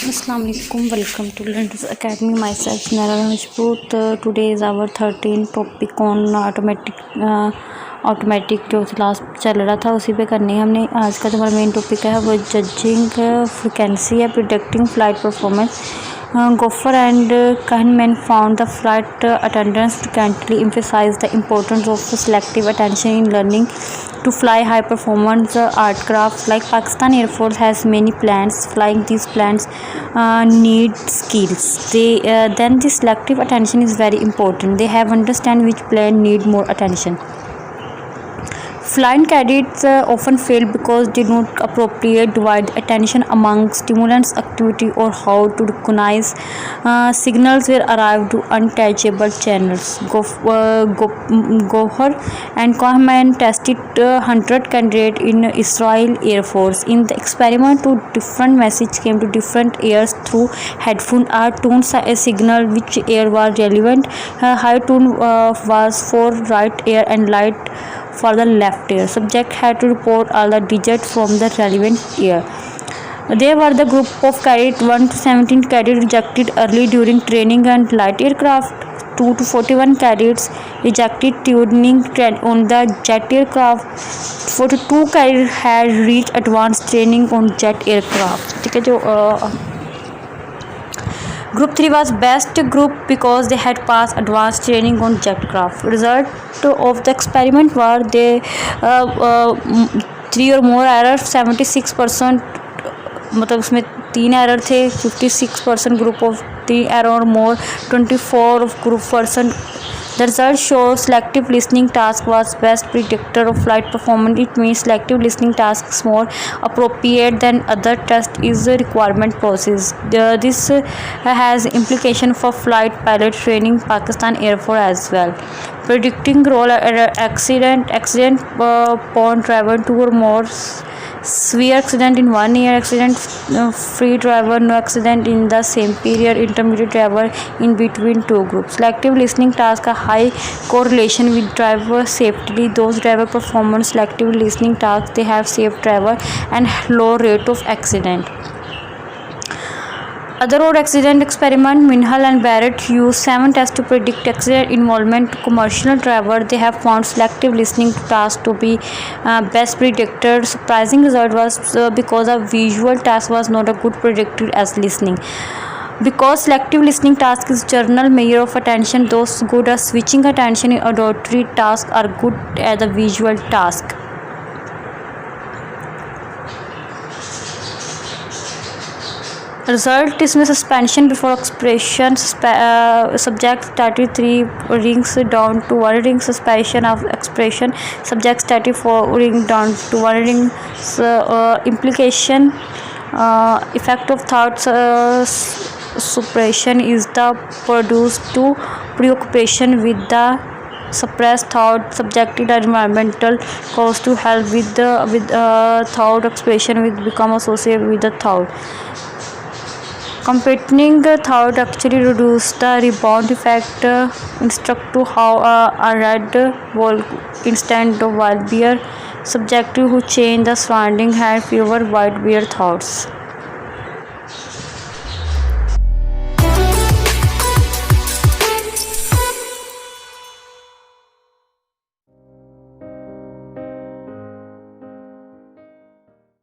Assalamu alaikum. Welcome to Learners Academy. Myself Nara Rajput. Today is our 13th topic on automatic जो class चल रहा था उसी पे करनी है हमने। आज का जो हमारा मेन टॉपिक है वो जजिंग फ्रिक्वेंसी है, predicting flight performance. Gopher and Kahneman found the flight attendants frequently emphasize the importance of selective attention in learning to fly high performance aircraft. Like Pakistan Air Force has many planes. Flying these planes need skills. Then the selective attention is very important. They have understand which plane need more attention. Flying cadets often fail because they don't appropriate divide attention among stimulants activity or how to recognize signals were arrived to untouchable channels. Gopher and Kahneman tested 100 candidates in Israel Air Force. In the experiment, two different messages came to different ears through headphone. Tone signal which ear was relevant. High tone was for right ear and light for the left ear. Subject had to report all the digits from the relevant ear. They were the group of cadets 1 to 17 cadets rejected early during training and light aircraft. 2 to 41 cadets rejected tuning on the jet aircraft. 42 cadets had reached advanced training on jet aircraft. ठीक है, जो Group 3 was best group because they had passed advanced training on jet craft. Result of the experiment were they 3 or more errors, 76%, मतलब उसमें 3 error थे, 56% group of 3 error और मोर, 24 of group person. The result shows selective listening task was best predictor of flight performance. It means selective listening task is more appropriate than other test is a requirement process. This has implication for flight pilot training Pakistan Air Force as well. Predicting roll accident upon travel 2 or more, severe accident in 1 year, accident free driver, no accident in the same period, intermediate driver in between two groups. Selective listening task a high correlation with driver safety. Those driver performance selective listening tasks, they have safe driver and low rate of accident. Other road accident experiment, Minhal and Barrett used 7 tests to predict accident involvement to commercial driver. They have found selective listening task to be best predictor. Surprising result was because a visual task was not a good predictor as listening. Because selective listening task is journal measure of attention, those good at switching attention in auditory tasks are good at the visual task. Result इसमें suspension before expression, subject started 3 rings down to 1 ring, suspension of expression, subject started 4 ring down to 1 ring. Implication, effect of thought suppression is the produced to preoccupation with the suppressed thought. Subjected environmental cause to help with thought expression with become associated with the thought. Competing thought actually reduce the rebound effect. Instruct to how a red ball instead of wild bear. Subjective who change the surrounding had fewer white bear thoughts.